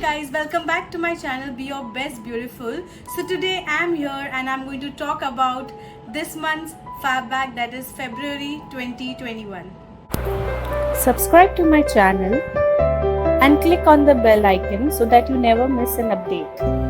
guys, welcome back to my channel Be Your Best Beautiful. So today I'm here and I'm going to talk about this month's fab bag, that is February 2021. Subscribe to my channel and click on the bell icon so that you never miss an update.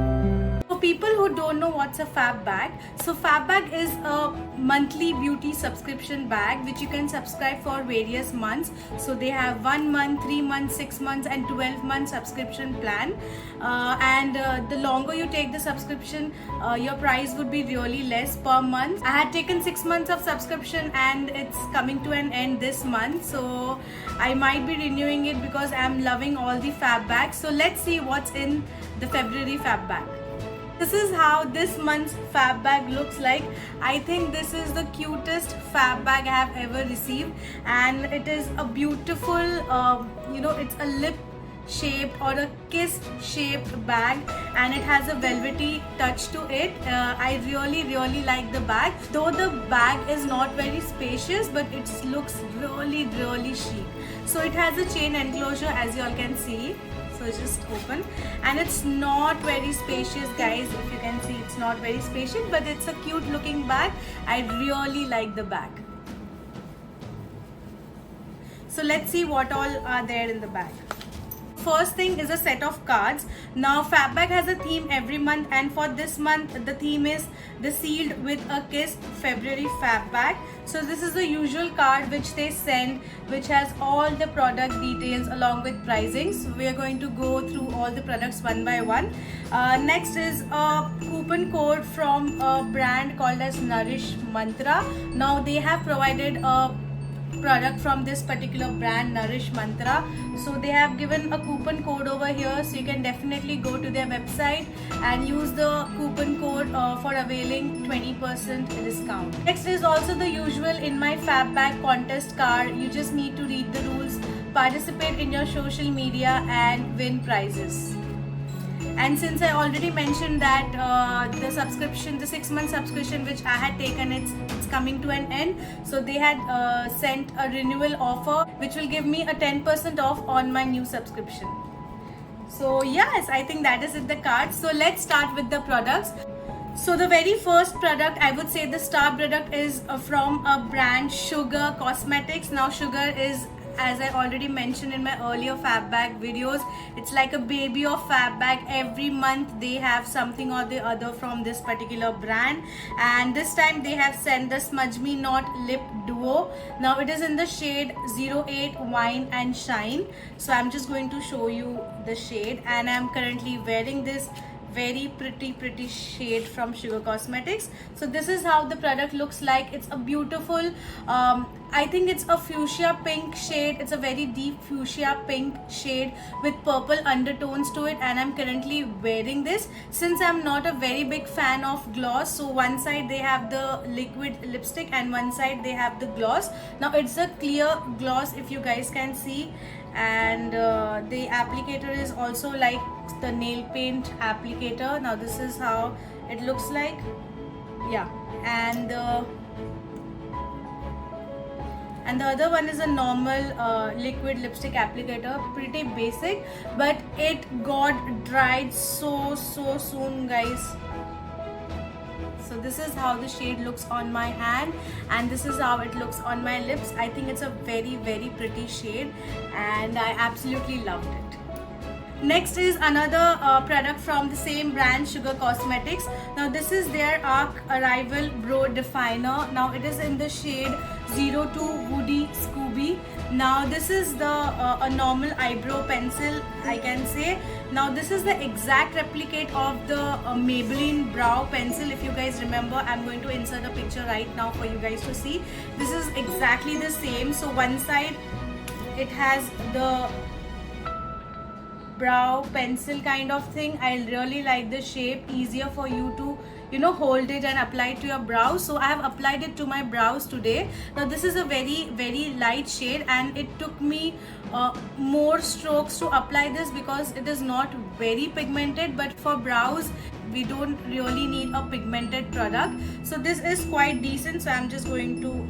For people who don't know what's a fab bag, so fab bag is a monthly beauty subscription bag which you can subscribe for various months. So they have 1 month, 3 months, 6 months and 12-month subscription plan, the longer you take the subscription, your price would be really less per month. I had taken 6 months of subscription and it's coming to an end this month, so I might be renewing it because I'm loving all the fab bags. So let's see what's in the February fab bag. This is how this month's fab bag looks like. I think this is the cutest fab bag I have ever received, and it is a beautiful, it's a lip shaped or a kiss shaped bag, and it has a velvety touch to it. I really like the bag, though the bag is not very spacious, but it looks really chic. So it has a chain enclosure, as you all can see. So just open, and it's not very spacious, guys. If you can see, it's not very spacious, but it's a cute looking bag. I really like the bag. So let's see what all are there in the bag. First thing is a set of cards. Now Fabbag has a theme every month, and for this month the theme is the Sealed with a Kiss February Fab Bag. So this is the usual card which they send, which has all the product details along with pricing. So we are going to go through all the products one by one. Next is a coupon code from a brand called as Nourish Mantra. Now they have provided a product from this particular brand, Nourish Mantra. So they have given a coupon code over here, so you can definitely go to their website and use the coupon code for availing 20% discount. Next is also the usual In My Fab Bag contest card. You just need to read the rules, participate in your social media and win prizes. And since I already mentioned that the 6-month subscription which I had taken, it's coming to an end, so they had sent a renewal offer which will give me a 10% off on my new subscription. So yes, I think that is it, the card. So let's start with the products. So the very first product, I would say the star product, is from a brand, Sugar Cosmetics. Now Sugar is, as I already mentioned in my earlier fab bag videos, it's like a baby of fab bag. Every month they have something or the other from this particular brand, and this time they have sent the Smudge Me Not Lip Duo. Now it is in the shade 08 Wine and Shine. So I'm just going to show you the shade, and I'm currently wearing this very pretty shade from Sugar Cosmetics. So this is how the product looks like. It's a beautiful, I think it's a fuchsia pink shade. It's a very deep fuchsia pink shade with purple undertones to it, and I'm currently wearing this. Since I'm not a very big fan of gloss, so one side they have the liquid lipstick and one side they have the gloss. Now it's a clear gloss, if you guys can see, and the applicator is also like the nail paint applicator. Now this is how it looks like, yeah, and the other one is a normal liquid lipstick applicator, pretty basic, but it got dried so soon, guys. So this is how the shade looks on my hand, and this is how it looks on my lips. I think it's a very pretty shade, and I absolutely loved it. Next is another product from the same brand, Sugar Cosmetics. Now this is their Arc Arrival Brow Definer. Now it is in the shade 02 Woody Scooby. Now this is the a normal eyebrow pencil, I can say. Now this is the exact replicate of the Maybelline brow pencil. If you guys remember, I'm going to insert a picture right now for you guys to see. This is exactly the same. So one side it has the brow pencil kind of thing. I really like the shape, easier for you to hold it and apply it to your brows. So I have applied it to my brows today. Now this is a very light shade, and it took me more strokes to apply this because it is not very pigmented, but for brows we don't really need a pigmented product. So this is quite decent. So I'm just going to,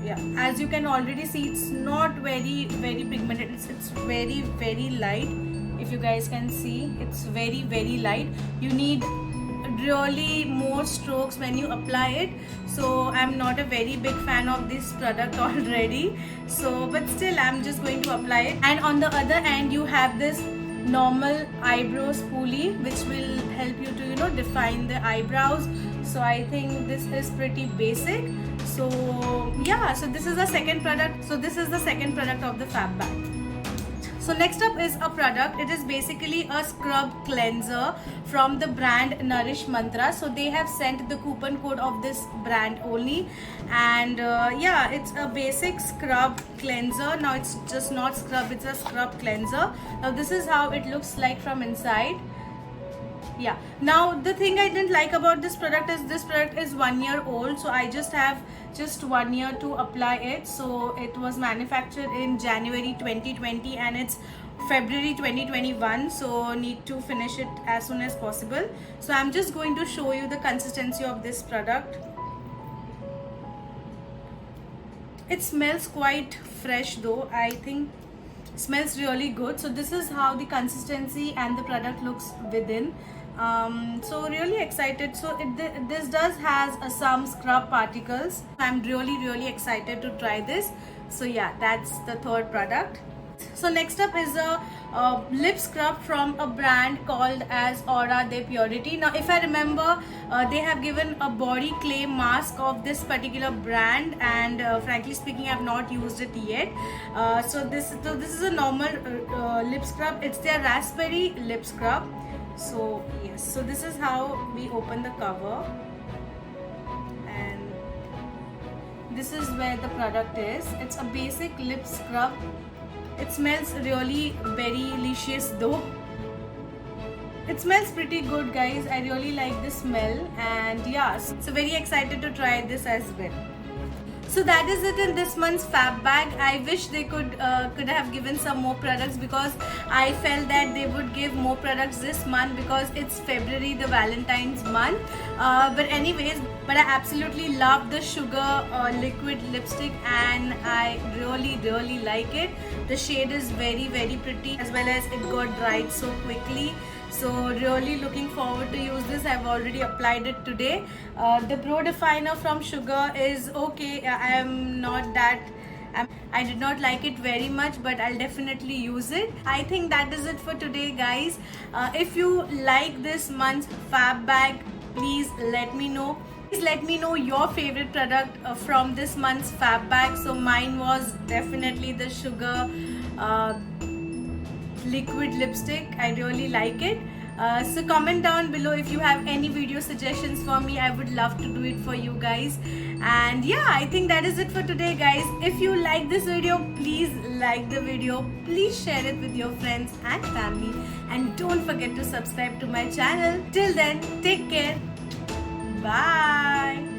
yeah, as you can already see, it's not very pigmented. It's very light. If you guys can see, it's very light. You need really more strokes when you apply it, so I'm not a very big fan of this product already, so but still I'm just going to apply it. And on the other end you have this normal eyebrow spoolie which will help you to, you know, define the eyebrows. So I think this is pretty basic. So yeah, so this is the second product. So this is the second product of the Fab Bag. So next up is a product. It is basically a scrub cleanser from the brand Nourish Mantra. So they have sent the coupon code of this brand only, and yeah, it's a basic scrub cleanser. Now it's just not scrub, it's a scrub cleanser. Now this is how it looks like from inside. Yeah, now the thing I didn't like about this product is 1 year old, so I just have 1 year to apply it. So it was manufactured in January 2020 and it's February 2021, so need to finish it as soon as possible. So I'm just going to show you the consistency of this product. It smells quite fresh though. I think smells really good. So this is how the consistency and the product looks within. So really excited. So this does has some scrub particles. I'm really excited to try this. So yeah, that's the third product. So next up is a lip scrub from a brand called as Aura de Purity. Now if I remember, they have given a body clay mask of this particular brand, and frankly speaking I have not used it yet. So this is a normal lip scrub. It's their raspberry lip scrub. So yes, so this is how we open the cover, and this is where the product is. It's a basic lip scrub. It smells really very delicious though. It smells pretty good, guys. I really like the smell, and yes, so very excited to try this as well. So that is it in this month's Fab Bag. I wish they could have given some more products, because I felt that they would give more products this month because it's February, the Valentine's month. But anyways, but I absolutely love the sugar liquid lipstick, and I really like it. The shade is very pretty, as well as it got dried so quickly. So really looking forward to use this. I've already applied it today. The Pro Definer from Sugar is okay. I did not like it very much, but I'll definitely use it. I think that is it for today, guys. If you like this month's Fab Bag, please let me know. Please let me know your favorite product from this month's Fab Bag. So mine was definitely the Sugar liquid lipstick. I really like it. So comment down below if you have any video suggestions for me. I would love to do it for you guys. And yeah, I think that is it for today, guys. If you like this video, please like the video. Please share it with your friends and family, and don't forget to subscribe to my channel. Till then, take care. Bye.